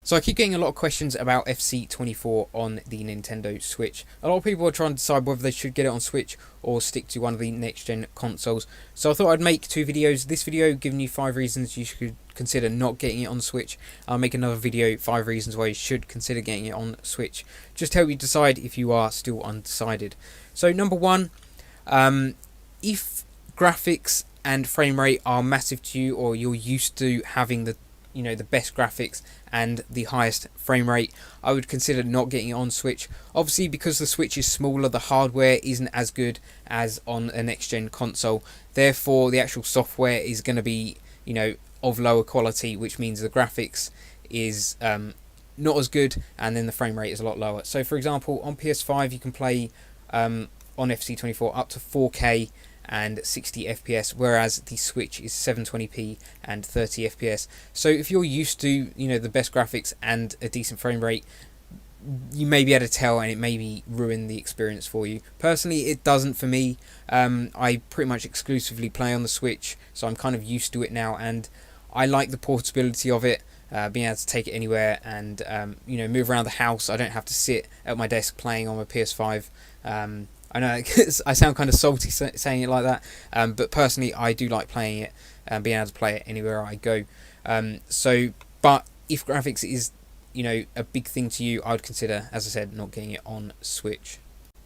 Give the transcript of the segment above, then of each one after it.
So I keep getting a lot of questions about FC24 on the Nintendo Switch. A lot of people are trying to decide whether they should get it on Switch or stick to one of the next-gen consoles. So I thought I'd make two videos. This video giving you 5 reasons you should consider not getting it on Switch. I'll make another video, 5 reasons why you should consider getting it on Switch. Just to help you decide if you are still undecided. So number 1, if graphics and frame rate are massive to you, or you're used to having the best graphics and the highest frame rate, I would consider not getting it on Switch. Obviously, because the Switch is smaller, the hardware isn't as good as on a next-gen console. Therefore, the actual software is going to be, of lower quality, which means the graphics is not as good, and then the frame rate is a lot lower. So, for example, on PS5, you can play on FC24 up to 4K and 60 FPS, whereas the Switch is 720p and 30 FPS. So if you're used to the best graphics and a decent frame rate, you may be able to tell, and it may ruin the experience for you. Personally, it doesn't for me. I pretty much exclusively play on the Switch, so I'm kind of used to it now, and I like the portability of it. Being able to take it anywhere and move around the house. I don't have to sit at my desk playing on my PS5. I know I sound kind of salty saying it like that, but personally I do like playing it and being able to play it anywhere I go. But if graphics is a big thing to you, I would consider, as I said, not getting it on Switch.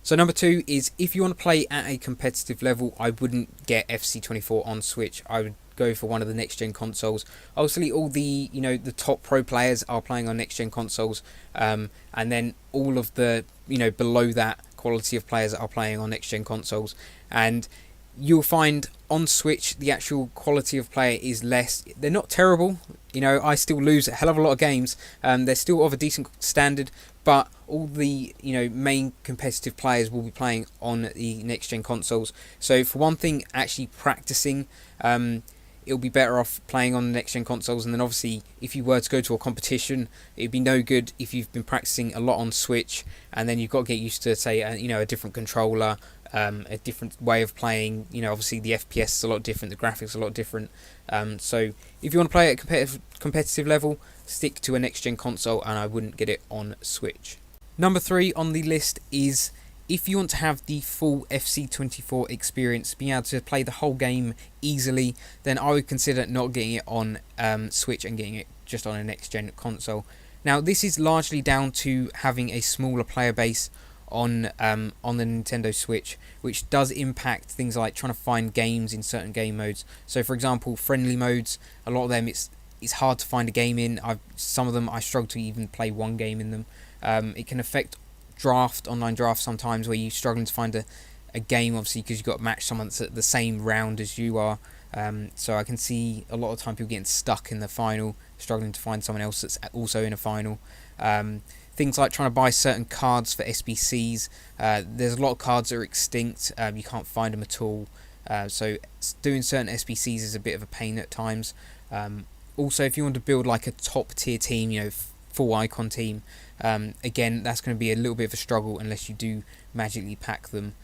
So number 2 is, if you want to play at a competitive level, I wouldn't get FC24 on Switch. I would go for one of the next gen consoles. Obviously, all the the top pro players are playing on next gen consoles, and then all of the below that quality of players that are playing on next gen consoles, and you'll find on Switch the actual quality of player is less. They're not terrible, I still lose a hell of a lot of games, they're still of a decent standard, but all the main competitive players will be playing on the next gen consoles. So for one thing, actually practicing, it'll be better off playing on the next gen consoles. And then obviously, if you were to go to a competition, it'd be no good if you've been practicing a lot on Switch and then you've got to get used to, say, a different controller, a different way of playing. Obviously the FPS is a lot different, the graphics are a lot different. So if you want to play at a competitive level, stick to a next gen console, and I wouldn't get it on Switch. Number 3 on the list is, if you want to have the full FC24 experience, being able to play the whole game easily, then I would consider not getting it on Switch and getting it just on a next-gen console. Now, this is largely down to having a smaller player base on the Nintendo Switch, which does impact things like trying to find games in certain game modes. So, for example, friendly modes, a lot of them it's hard to find a game in. Some of them I struggle to even play one game in them. It can affect online draft sometimes, where you're struggling to find a game, obviously, because you've got to match someone that's at the same round as you are. So I can see a lot of time people getting stuck in the final, struggling to find someone else that's also in a final. Things like trying to buy certain cards for SBCs. There's a lot of cards that are extinct. You can't find them at all. So doing certain SBCs is a bit of a pain at times. Also, if you want to build like a top tier team, full icon team, again, that's going to be a little bit of a struggle unless you do magically pack them.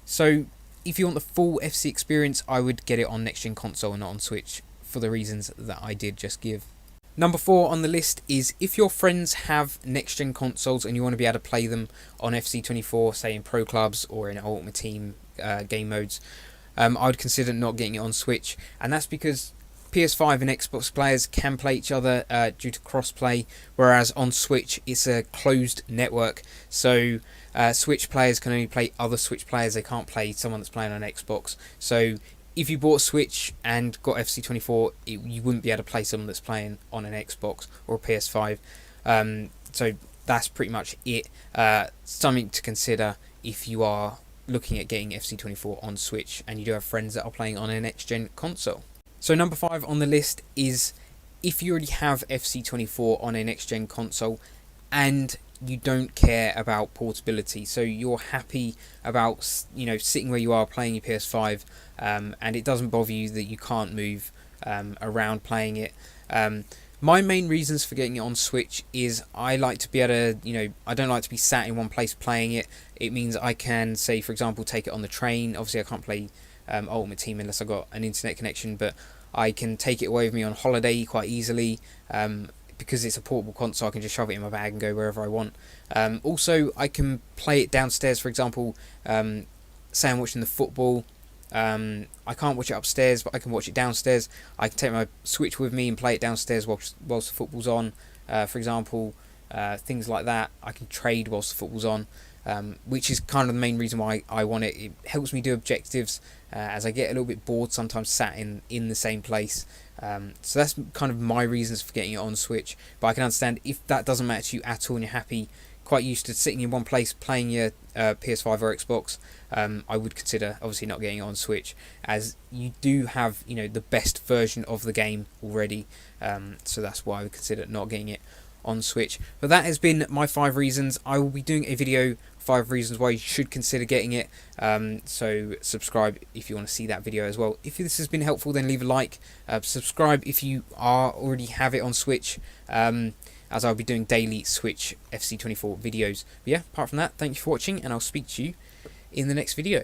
So if you want the full FC experience, I would get it on next gen console and not on Switch, for the reasons that I did just give. Number 4 on the list is, if your friends have next gen consoles and you want to be able to play them on FC24, say in Pro Clubs or in Ultimate Team game modes, I would consider not getting it on Switch, and that's because PS5 and Xbox players can play each other due to crossplay, whereas on Switch it's a closed network. So Switch players can only play other Switch players, they can't play someone that's playing on Xbox. So if you bought a Switch and got FC24, you wouldn't be able to play someone that's playing on an Xbox or a PS5. So that's pretty much it. Something to consider if you are looking at getting FC24 on Switch and you do have friends that are playing on a next-gen console. So number 5 on the list is, if you already have FC24 on a next-gen console and you don't care about portability, so you're happy about sitting where you are playing your PS5, and it doesn't bother you that you can't move around playing it. My main reasons for getting it on Switch is I like to be able to, I don't like to be sat in one place playing it. It means I can, say, for example, take it on the train. Obviously, I can't play Ultimate Team unless I've got an internet connection, but I can take it away with me on holiday quite easily, because because it's a portable console, I can just shove it in my bag and go wherever I want. Also, I can play it downstairs. For example, say I'm watching the football. I can't watch it upstairs, but I can watch it downstairs. I can take my Switch with me and play it downstairs whilst the football's on. For example, things like that. I can trade whilst the football's on, which is kind of the main reason why I want it. It helps me do objectives, as I get a little bit bored sometimes sat in the same place. So that's kind of my reasons for getting it on Switch. But I can understand if that doesn't matter to you at all and you're happy, quite used to sitting in one place playing your PS5 or Xbox, I would consider obviously not getting it on Switch, as you do have, you know, the best version of the game already. So that's why I would consider not getting it on Switch. But that has been my 5 reasons. I will be doing a video 5 reasons why you should consider getting it. So subscribe if you want to see that video as well. If this has been helpful, then leave a like. Subscribe if you already have it on Switch, as I'll be doing daily Switch FC24 videos. But yeah, apart from that, thank you for watching, and I'll speak to you in the next video.